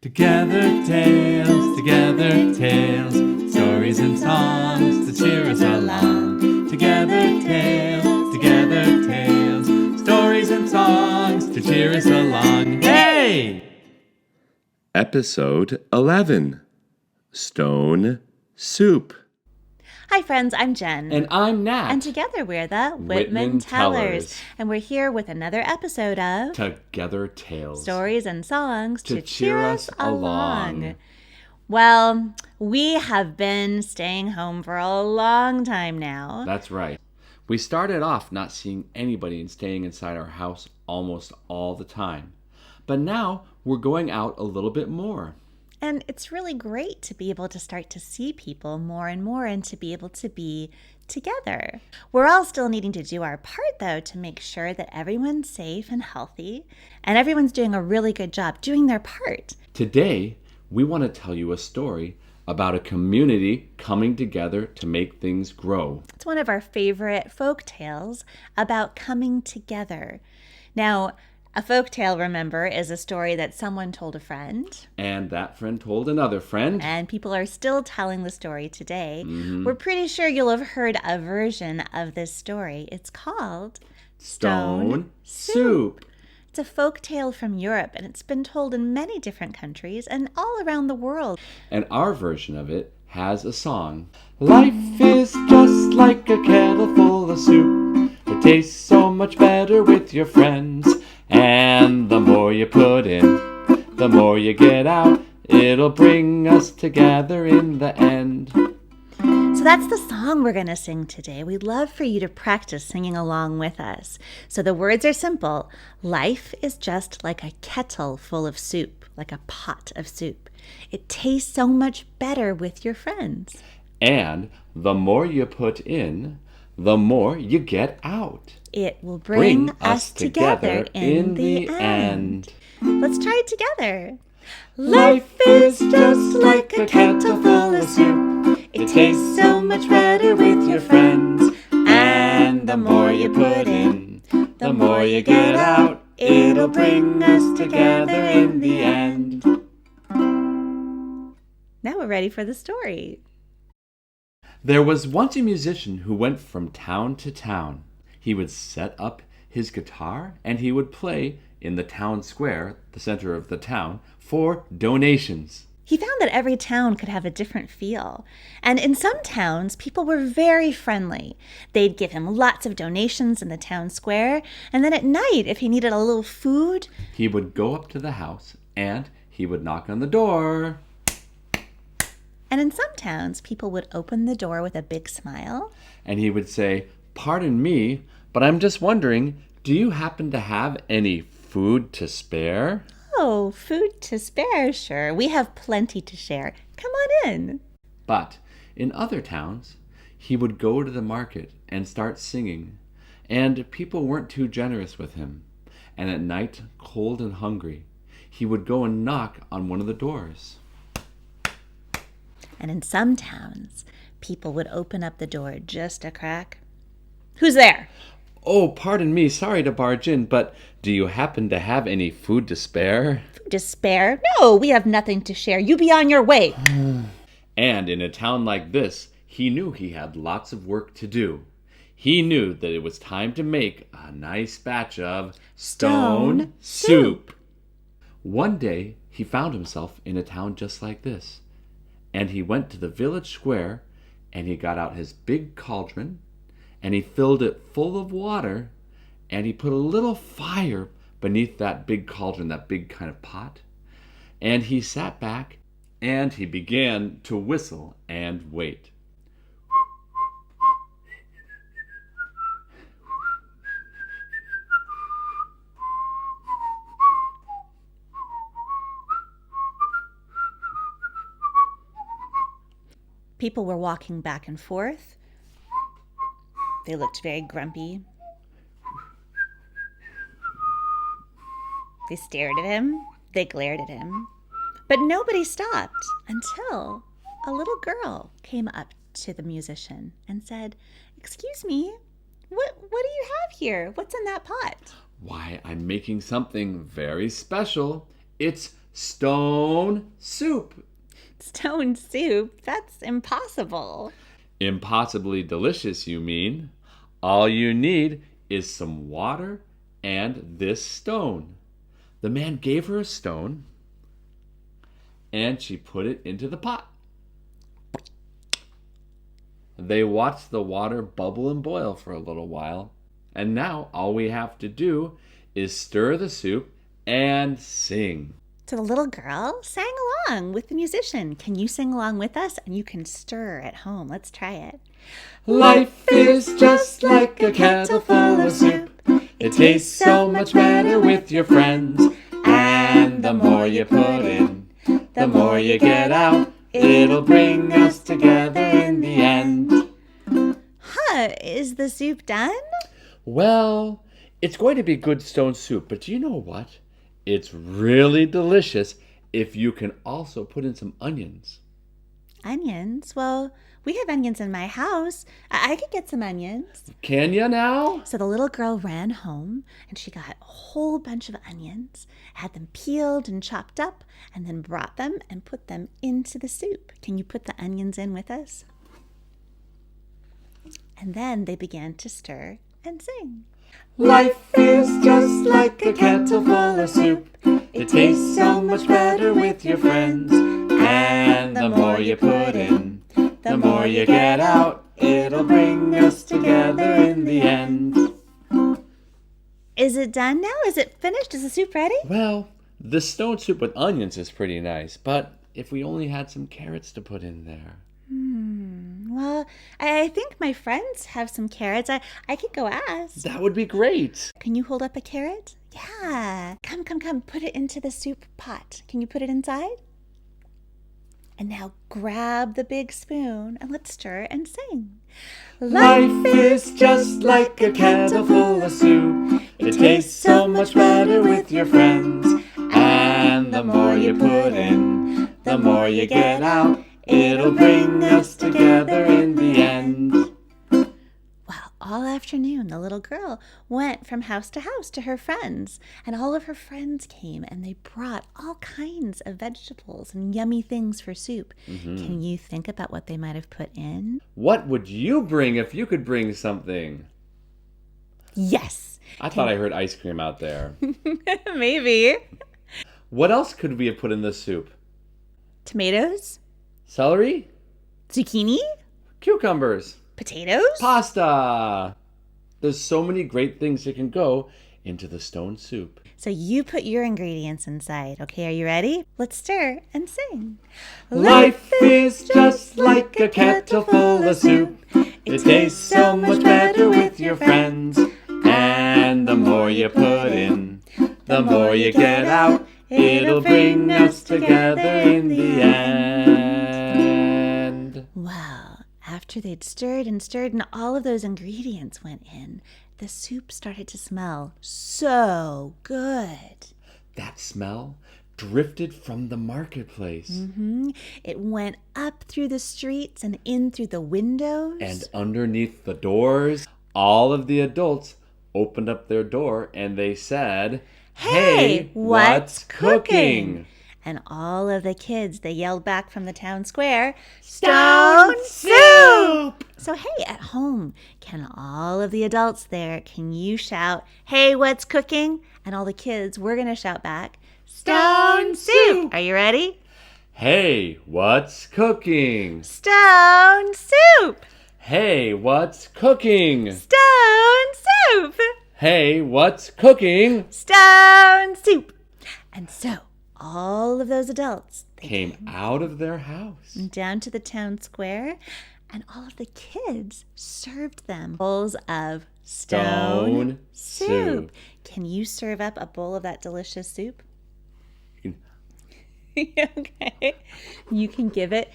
Together tales, stories and songs to cheer us along. Together tales, stories and songs to cheer us along. Hey! Episode 11, Stone Soup. Hi friends, I'm Jen. And I'm Nat. And together we're the Whitman Tellers. And we're here with another episode of Together tales, Stories and Songs to cheer us along. Well, we have been staying home for a long time now. That's right. We started off not seeing anybody and staying inside our house almost all the time. But now we're going out a little bit more. And it's really great to be able to start to see people more and more and to be able to be together. We're all still needing to do our part, though, to make sure that everyone's safe and healthy and everyone's doing a really good job doing their part. Today, we want to tell you a story about a community coming together to make things grow. It's one of our favorite folk tales about coming together. Now, a folk tale, remember, is a story that someone told a friend. And that friend told another friend. And people are still telling the story today. We're pretty sure you'll have heard a version of this story. It's called Stone Soup. It's a folk tale from Europe, and it's been told in many different countries and all around the world. And our version of it has a song. Life is just like a kettle full of soup. It tastes so much better with your friends. And the more you put in, the more you get out. It'll bring us together in the end. So that's the song we're going to sing today. We'd love for you to practice singing along with us. So the words are simple. Life is just like a kettle full of soup, like a pot of soup. It tastes so much better with your friends. And the more you put in, the more you get out. It will bring us together in the end. Let's try it together. Life is just like a kettle full of soup. It tastes so much better with your friends. And the more you put in, the more you get out. It'll bring us together in the end. Now we're ready for the story. There was once a musician who went from town to town. He would set up his guitar and he would play in the town square, the center of the town, for donations. He found that every town could have a different feel. And in some towns, people were very friendly. They'd give him lots of donations in the town square. And then at night, if he needed a little food, he would go up to the house and he would knock on the door. And in some towns, people would open the door with a big smile. And he would say, "Pardon me, but I'm just wondering, do you happen to have any food to spare?" Oh, food to spare, sure. We have plenty to share. Come on in. But in other towns, he would go to the market and start singing. And people weren't too generous with him. And at night, cold and hungry, he would go and knock on one of the doors. And in some towns, people would open up the door just a crack. "Who's there?" "Oh, pardon me, sorry to barge in, but do you happen to have any food to spare?" "Food to spare? No, we have nothing to share. You be on your way." And in a town like this, he knew he had lots of work to do. He knew that it was time to make a nice batch of stone soup. One day, he found himself in a town just like this. And he went to the village square, and he got out his big cauldron, and he filled it full of water, and he put a little fire beneath that big cauldron, that big kind of pot. And he sat back, and he began to whistle and wait. People were walking back and forth. They looked very grumpy. They stared at him. They glared at him. But nobody stopped until a little girl came up to the musician and said, "Excuse me, what do you have here? What's in that pot?" "Why, I'm making something very special. It's Stone soup. Stone soup? That's impossible. Impossibly delicious, you mean? All you need is some water and this stone. The man gave her a stone, and she put it into the pot. They watched the water bubble and boil for a little while, and now all we have to do is stir the soup and sing. So the little girl sang along with the musician. Can you sing along with us? And you can stir at home. Let's try it. Life is just like a kettle full of soup. It tastes so much better with your friends. And the more you put in, the more you get out. It'll bring us together in the end. Is the soup done? Well, it's going to be good stone soup, but do you know what? It's really delicious if you can also put in some onions. Onions? Well, we have onions in my house. I could get some onions. Can you now? So the little girl ran home and she got a whole bunch of onions, had them peeled and chopped up, and then brought them and put them into the soup. Can you put the onions in with us? And then they began to stir and sing. Life is just like a kettle full of soup. It tastes so much better with your friends. And the more you put in, the more you get out. It'll bring us together in the end. Is it done now? Is it finished? Is the soup ready? Well, the stone soup with onions is pretty nice, but if we only had some carrots to put in there. Well, I think my friends have some carrots. I could go ask. That would be great. Can you hold up a carrot? Yeah. Come. Put it into the soup pot. Can you put it inside? And now grab the big spoon and let's stir and sing. Life is just like a kettle full of soup. It tastes so much better with your friends. And the more you put in, the more you get out. It'll bring us together in the end. Well, all afternoon, the little girl went from house to her friends. And all of her friends came and they brought all kinds of vegetables and yummy things for soup. Can you think about what they might have put in? What would you bring if you could bring something? Yes. I thought I heard ice cream out there. Maybe. What else could we have put in the soup? Tomatoes? Celery? Zucchini? Cucumbers? Potatoes? Pasta! There's so many great things that can go into the stone soup. So you put your ingredients inside. Okay, are you ready? Let's stir and sing. Life is just like a kettle full of soup. It tastes so much better with your friends. And the more you put in, the more you get out. It'll bring us together in the end. Wow. After they'd stirred and all of those ingredients went in, the soup started to smell so good. That smell drifted from the marketplace. It went up through the streets and in through the windows. And underneath the doors, all of the adults opened up their door and they said, "Hey, what's cooking?" And all of the kids, they yelled back from the town square, "Stone soup!" So hey, at home, can all of the adults there, can you shout, "Hey, what's cooking?" And all the kids, we're going to shout back, "Stone soup!" Are you ready? Hey, what's cooking? Stone soup! Hey, what's cooking? Stone soup! Hey, what's cooking? Stone soup! And so, all of those adults, they Came out of their house. down to the town square, and all of the kids served them bowls of stone soup. Can you serve up a bowl of that delicious soup? Okay. You can give it,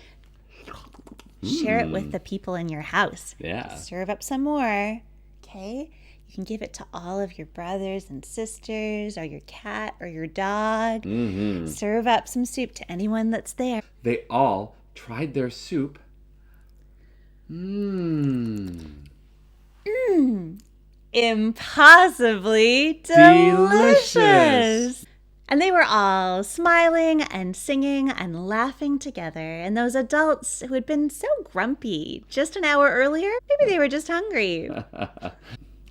share it with the people in your house. Yeah. Serve up some more. Okay. You can give it to all of your brothers and sisters, or your cat, or your dog. Serve up some soup to anyone that's there. They all tried their soup. Impossibly delicious. And they were all smiling and singing and laughing together. And those adults who had been so grumpy just an hour earlier, maybe they were just hungry.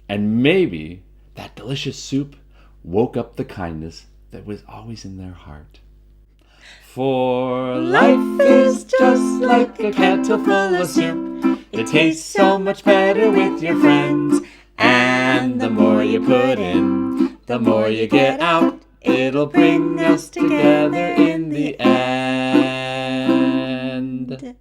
And maybe that delicious soup woke up the kindness that was always in their heart. For life is just like a kettle full of soup. It tastes so much better with your friends. And the more you put in, the more you get out. It'll bring us together in the end.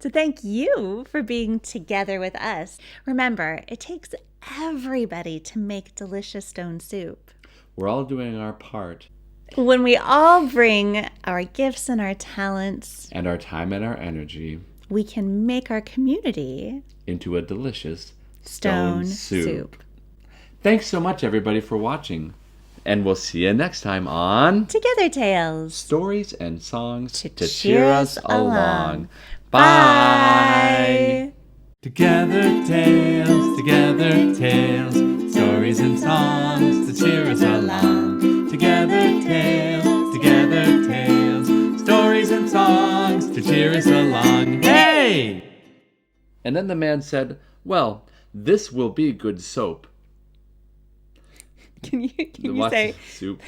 So thank you for being together with us. Remember, it takes everybody to make delicious stone soup. We're all doing our part. When we all bring our gifts and our talents, And our time and our energy we can make our community into a delicious stone soup. Thanks so much, everybody, for watching. And we'll see you next time on Together Tales. Stories and Songs To to cheer cheer us us along. along. Bye. Together tales, stories and songs to cheer us along. Together tales, stories and songs to cheer us along. Hey! And then the man said, "Well, this will be good soap." Can you What's say soup?